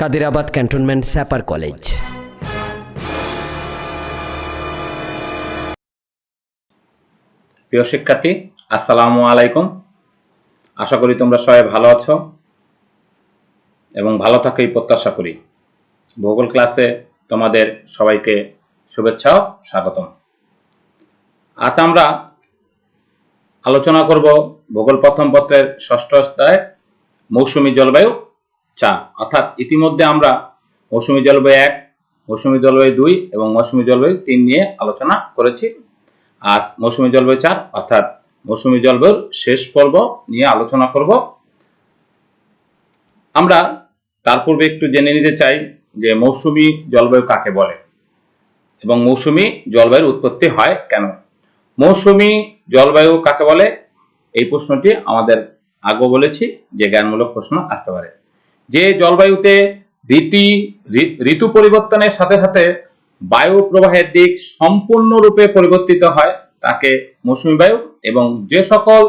Kadirabad cantonment স্যাপার college. প্রিয় শিক্ষার্থী, আসসালামু আলাইকুম। আশা করি তোমরা সবাই ভালো আছো এবং ভালো থাকো এই প্রত্যাশা করি। ভূগোল ক্লাসে তোমাদের সবাইকে শুভেচ্ছা ও স্বাগতম। আজ আমরা আলোচনা করব ভূগোল প্রথম পত্রের ষষ্ঠ অধ্যায় মৌসুমী জলবায়ু 4, অর্থাৎ ইতিমধ্যে আমরা মৌসুমী জলবায়ু 1, মৌসুমী জলবায়ু 2 এবং মৌসুমী জলবায়ু 3 নিয়ে আলোচনা করেছি। আজ মৌসুমী জলবায়ু 4 অর্থাৎ মৌসুমী জলবায়ুর শেষ পর্ব নিয়ে আলোচনা করব। আমরা তার পূর্বে একটু জেনে নিতে চাই যে মৌসুমী জলবায়ু কাকে বলে এবং মৌসুমী জলবায়ুর উৎপত্তি হয় কেন। মৌসুমী জলবায়ু কাকে বলে, এই প্রশ্নটি আমাদের আগে বলেছি যে জ্ঞানমূলক প্রশ্ন আসতে পারে। যে জলবায়ুতে ঋতু পরিবর্তনের সাথে সাথে বায়ু প্রবাহের দিক সম্পূর্ণরূপে পরিবর্তিত হয় তাকে মৌসুমী বায়ু, এবং যে সকল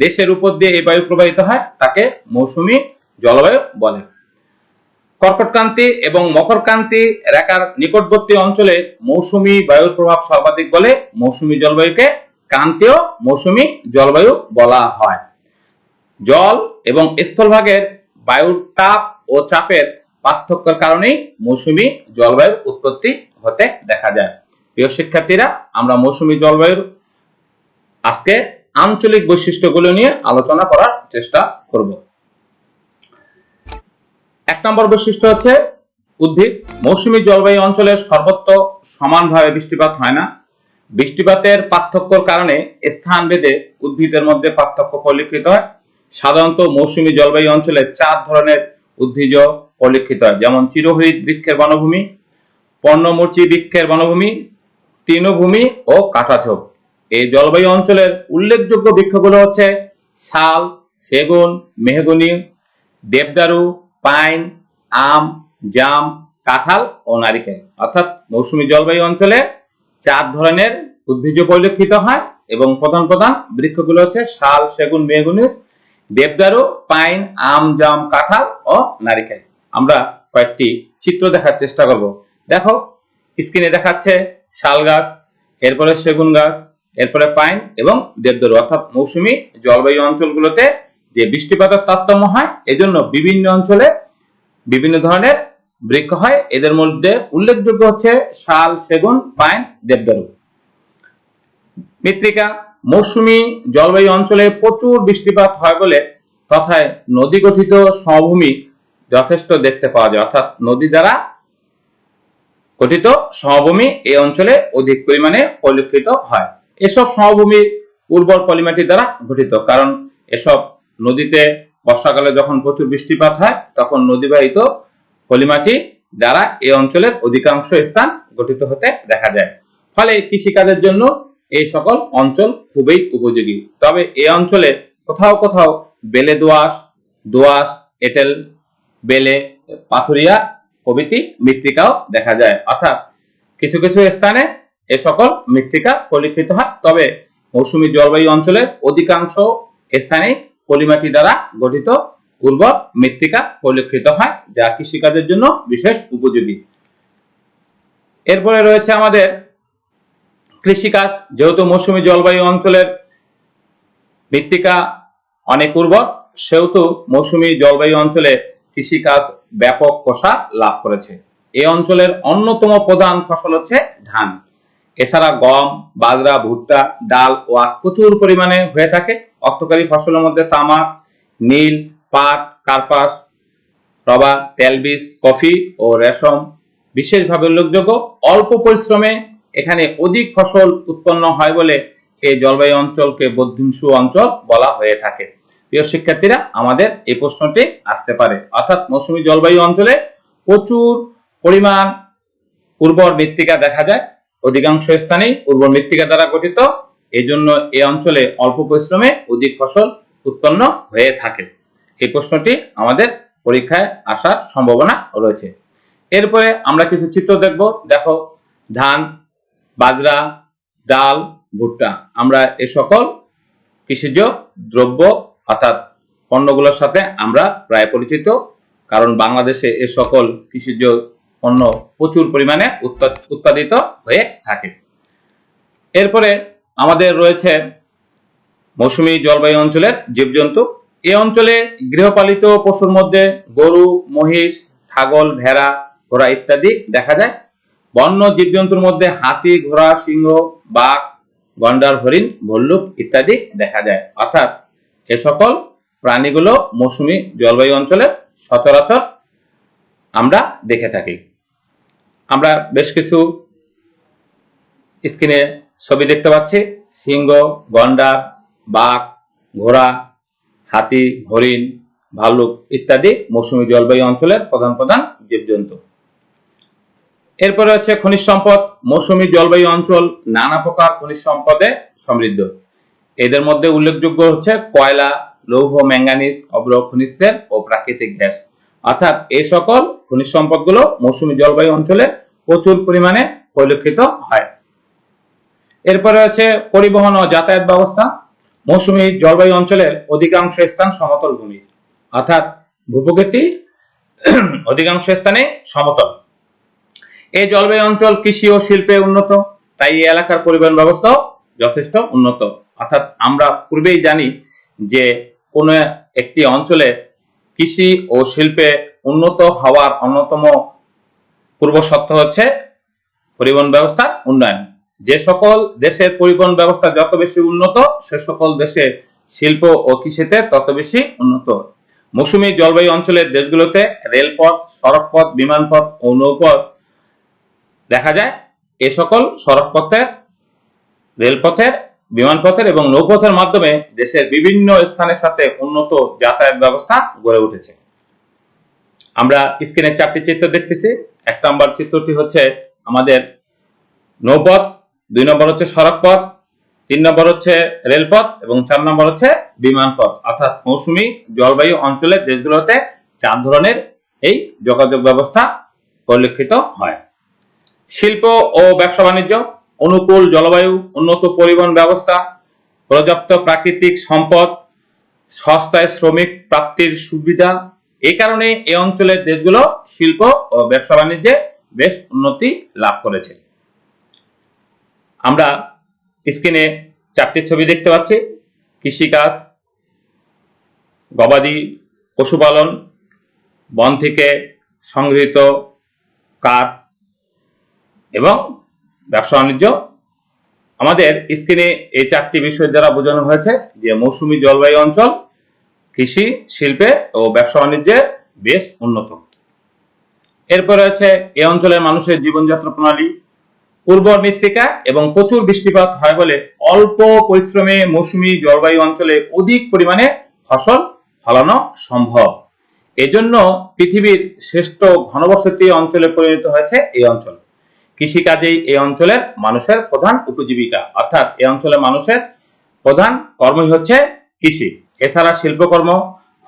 দেশের উপর দিয়ে এই বায়ু প্রবাহিত হয় তাকে মৌসুমী জলবায়ু বলে। কর্কটক্রান্তি এবং মকরক্রান্তি রেখার নিকটবর্তী অঞ্চলে মৌসুমী বায়ুর প্রভাব সর্বাধিক বলে মৌসুমী জলবায়ুকে ক্রান্তীয় মৌসুমী জলবায়ু বলা হয়। জল এবং স্থলভাগের বায়ুর তাপ ও চাপের পার্থক্যের কারণেই মৌসুমী জলবায়ুর উৎপত্তি হতে দেখা যায়। প্রিয় শিক্ষার্থীরা, আমরা মৌসুমী জলবায়ুর আজকে আঞ্চলিক বৈশিষ্ট্যগুলো নিয়ে আলোচনা করার চেষ্টা করব। 1 নম্বর বৈশিষ্ট্য হচ্ছে উদ্ভিদ। মৌসুমী জলবায়ু অঞ্চলের সর্বত্র সমানভাবে বৃষ্টিপাত হয় না। বৃষ্টিপাতের পার্থক্যের কারণে স্থানভেদে উদ্ভিদের মধ্যে পার্থক্য পরিলক্ষিত হয়। সাধারণত মৌসুমী জলবায়ু অঞ্চলে 4 ধরনের উদ্ভিজ পরিলক্ষিত হয়, যেমন চিরহরিৎ বৃক্ষের বনভূমি, পর্ণমোচী বৃক্ষের বনভূমি, তৃণভূমি ও কাঁটাঝোপ। এই জলবায়ু অঞ্চলের উল্লেখযোগ্য বৃক্ষগুলো হচ্ছে শাল, সেগুন, মেহগনি, দেবদারু, পাইন, আম, জাম, কাঁঠাল ও নারিকেল। অর্থাৎ মৌসুমী জলবায়ু অঞ্চলে 4 ধরনের উদ্ভিজ পরিলক্ষিত হয় এবং প্রধান প্রধান বৃক্ষগুলো হচ্ছে শাল, সেগুন, মেহগনি, দেবদারু, পাইন, আম, জাম, কাঁঠাল ও নারিকেল। আমরা কয়েকটি চিত্র দেখার চেষ্টা করব। দেখো, স্ক্রিনে দেখাচ্ছে শাল গাছ, এরপরে সেগুন গাছ, এরপরে পাইন এবং দেবদারু। অর্থাৎ মৌসুমী জলবায়ু অঞ্চলগুলোতে যে বৃষ্টিপাতের তারতম্য হয়, এজন্য বিভিন্ন অঞ্চলে বিভিন্ন ধরনের বৃক্ষ হয়। এদের মধ্যে উল্লেখযোগ্য হচ্ছে শাল, সেগুন, পাইন, দেবদারু। মৃত্তিকা। মৌসুমী জলবায়ু অঞ্চলে প্রচুর বৃষ্টিপাত হয় বলে তথায় নদী গঠিত সমভূমি যথেষ্ট দেখতে পাওয়া যায়। অর্থাৎ নদী দ্বারা গঠিত সমভূমি এই অঞ্চলে অধিক পরিমাণে পরিলক্ষিত হয়। এসব সমভূমি উর্বর পলিমাটি দ্বারা গঠিত, কারণ এসব নদীতে বর্ষাকালে যখন প্রচুর বৃষ্টিপাত হয় তখন নদীবাহিত পলিমাটি দ্বারা এই অঞ্চলের অধিকাংশ স্থান গঠিত হতে দেখা যায়। ফলে কৃষিকাজের জন্য এই সকল অঞ্চল খুবই উপযোগী। তবে এই অঞ্চলে কোথাও কোথাও বেলে দোআঁশ, এঁটেল, বেলে, পাথুরিয়া প্রভৃতি মৃত্তিকাও দেখা যায়। অর্থাৎ কিছু কিছু স্থানে এ সকল মৃত্তিকা পরিলক্ষিত হয়। তবে মৌসুমী জলবায়ু অঞ্চলের অধিকাংশ স্থানে পলিমাটি দ্বারা গঠিত উর্বর মৃত্তিকা পরিলক্ষিত হয়, যা কৃষিকাজের জন্য বিশেষ উপযোগী। এরপরে রয়েছে আমাদের কৃষিকাজ। যেহেতু মৌসুমী জলবায়ু অঞ্চলের মৃত্তিকা অনেক উর্বর, সেহেতু মৌসুমী জলবায়ু অঞ্চলে কৃষিকাজ ব্যাপক প্রসার লাভ করেছে। এই অঞ্চলের অন্যতম প্রধান ফসল হচ্ছে ধান। এছাড়া গম, বাজরা, ভুট্টা, ডাল ও আখ প্রচুর পরিমাণে হয়ে থাকে। অর্থকরী ফসলের মধ্যে তামাক, নীল, পাট, কার্পাস, রবার, তেলবীজ, কফি ও রেশম বিশেষভাবে উল্লেখযোগ্য। অল্প পরিশ্রমে এখানে অধিক ফসল উৎপন্ন হয় বলে এই জলবায়ু অঞ্চলকে বর্ধিষ্ণু অঞ্চল বলা হয়ে থাকে। প্রিয় শিক্ষার্থীরা, আমাদের এই প্রশ্নটি আসতে পারে। অর্থাৎ মৌসুমী জলবায়ু অঞ্চলে প্রচুর পরিমাণ উর্বর মৃত্তিকা দেখা যায়, অধিকাংশ স্থানেই উর্বর মৃত্তিকা দ্বারা গঠিত। এই জন্য এই অঞ্চলে অল্প পরিশ্রমে অধিক ফসল উৎপন্ন হয়ে থাকে। এই প্রশ্নটি আমাদের পরীক্ষায় আসার সম্ভাবনা রয়েছে। এরপরে আমরা কিছু চিত্র দেখব। দেখো, ধান, বাজরা, ডাল, ভুট্টা, আমরা এই সকল কৃষিজ দ্রব্য অর্থাৎ পণ্যগুলোর সাথে আমরা প্রায় পরিচিত, কারণ বাংলাদেশে এ সকল কৃষিজ পণ্য প্রচুর পরিমাণে উৎপাদিত হয়ে থাকে। এরপরে আমাদের রয়েছে মৌসুমী জলবায়ু অঞ্চলের জীবজন্তু। এই অঞ্চলে গৃহপালিত পশুর মধ্যে গরু, মহিষ, ছাগল, ভেড়া, ঘোড়া ইত্যাদি দেখা যায়। বন্য জীবজন্তুর মধ্যে হাতি, ঘোড়া, সিংহ, বাঘ, গন্ডার, হরিণ, ভল্লুক ইত্যাদি দেখা যায়। অর্থাৎ এ সকল প্রাণীগুলো মৌসুমী জলবায়ু অঞ্চলে সচরাচর আমরা দেখে থাকি। আমরা বেশ কিছু স্ক্রিনে ছবি দেখতে পাচ্ছি। সিংহ, গন্ডার, বাঘ, ঘোড়া, হাতি, হরিণ, ভাল্লুক ইত্যাদি মৌসুমী জলবায়ু অঞ্চলের প্রধান প্রধান জীবজন্তু। এরপরে হচ্ছে খনিজ সম্পদ। মৌসুমী জলবায়ু অঞ্চল নানা প্রকার খনিজ সম্পদে সমৃদ্ধ। এদের মধ্যে উল্লেখযোগ্য হচ্ছে কয়লা, লৌহ, ম্যাঙ্গানিজ, অভ্র খনিজ তেল ও প্রাকৃতিক গ্যাস। অর্থাৎ এই সকল খনিজ সম্পদগুলো মৌসুমী জলবায়ু অঞ্চলে প্রচুর পরিমাণে পরিলক্ষিত হয়। এরপরে আছে পরিবহন ও যাতায়াত ব্যবস্থা। মৌসুমী জলবায়ু অঞ্চলের অধিকাংশ স্থান সমতল ভূমি, অর্থাৎ ভূপ্রকৃতি অধিকাংশ স্থানে সমতল। এই জলবায়ু অঞ্চল কৃষি ও শিল্পে উন্নত, তাই এই এলাকার পরিবহন ব্যবস্থাও যথেষ্ট উন্নত। অর্থাৎ আমরা পূর্বেই জানি যে কোন একটি অঞ্চলে কৃষি ও শিল্পে উন্নত হওয়ার অন্যতম পূর্ব শর্ত হচ্ছে পরিবহন ব্যবস্থার উন্নয়ন। যে সকল দেশের পরিবহন ব্যবস্থা যত বেশি উন্নত, সে সকল দেশে শিল্প ও কৃষিতে তত বেশি উন্নত। মৌসুমী জলবায়ু অঞ্চলের দেশগুলোতে রেলপথ, সড়কপথ, বিমানপথ ও নৌপথ দেখা যায়। এ সকল সড়কপথের, রেলপথের, বিমানপথের এবং নৌপথের মাধ্যমে দেশের বিভিন্ন স্থানের সাথে উন্নত যাতায়াত ব্যবস্থা গড়ে উঠেছে। আমরা স্ক্রিনে 4টি চিত্র দেখতেছি। 1 নম্বর চিত্রটি হচ্ছে আমাদের নৌপথ, 2 নম্বর হচ্ছে সড়কপথ, 3 নম্বর হচ্ছে রেলপথ এবং 4 নম্বর হচ্ছে বিমানপথ। অর্থাৎ মৌসুমী জলবায়ু অঞ্চলের দেশগুলোতে 4 ধরনের এই যোগাযোগ ব্যবস্থা পরিলক্ষিত হয়। শিল্প ও ব্যবসা বাণিজ্য। অনুকূল জলবায়ু, উন্নত পরিবহন ব্যবস্থা, পর্যাপ্ত প্রাকৃতিক সম্পদ, সস্তায় শ্রমিক প্রাপ্তির সুবিধা, এই কারণে এই অঞ্চলের দেশগুলো শিল্প ও ব্যবসা বাণিজ্যে বেশ উন্নতি লাভ করেছে। আমরা স্ক্রিনে 4টি ছবি দেখতে পাচ্ছি। কৃষিকাজ, গবাদি পশুপালন, বন থেকে সংগৃহীত কাঠ এবং ব্যবসা বাণিজ্য। আমাদের স্ক্রিনে এই 4টি বিষয় দ্বারা বোঝানো হয়েছে যে মৌসুমী জলবায়ু অঞ্চল কৃষি, শিল্পে ও ব্যবসা বাণিজ্যে বেশ উন্নত। এরপরে আছে এই অঞ্চলের মানুষের জীবনযাত্রা প্রণালী। উর্বর মৃত্তিকা এবং প্রচুর বৃষ্টিপাত হয় বলে অল্প পরিশ্রমে মৌসুমী জলবায়ু অঞ্চলে অধিক পরিমাণে ফসল ফলানো সম্ভব। এজন্য পৃথিবীর শ্রেষ্ঠ ঘনবসতি অঞ্চলে পরিণত হয়েছে এই অঞ্চল। কৃষিকাজেই এই অঞ্চলের মানুষের প্রধান উপজীবিকা, অর্থাৎ এই অঞ্চলের মানুষের প্রধান কর্মই হচ্ছে কৃষি। এছাড়া শিল্পকর্ম,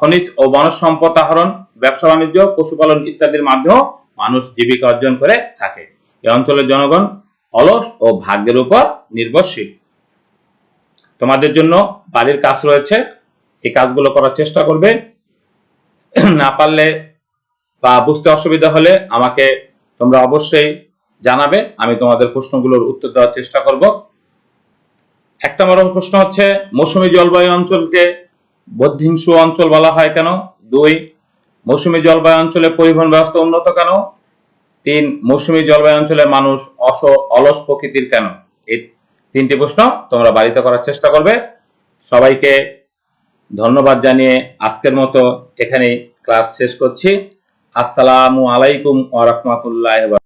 খনিজ ও বনজ সম্পদ আহরণ, ব্যবসা বাণিজ্য, পশুপালন ইত্যাদির মাধ্যমেও মানুষ জীবিকা অর্জন করে থাকে। এই অঞ্চলের জনগণ অলস ও ভাগ্যের উপর নির্ভরশীল। তোমাদের জন্য বাড়ির কাজ রয়েছে, এই কাজগুলো করার চেষ্টা করবে। না পারলে বা বুঝতে অসুবিধা হলে আমাকে তোমরা অবশ্যই জানাবে, আমি তোমাদের প্রশ্নগুলোর উত্তর দেওয়ার চেষ্টা করব। 1 নম্বর প্রশ্ন হচ্ছে মৌসুমী জলবায়ু অঞ্চলকে বদ্ধিংশু অঞ্চল বলা হয় কেন? 2 মৌসুমী জলবায়ু অঞ্চলে পরিবহন ব্যবস্থা উন্নত কেন? 3 মৌসুমী জলবায়ু অঞ্চলের মানুষ অলস প্রকৃতির কেন? এই 3টি প্রশ্ন তোমরা বাড়িতে করার চেষ্টা করবে। সবাইকে ধন্যবাদ জানিয়ে আজকের মতো এখানেই ক্লাস শেষ করছি। আসসালামু আলাইকুম ওয়া রাহমাতুল্লাহি।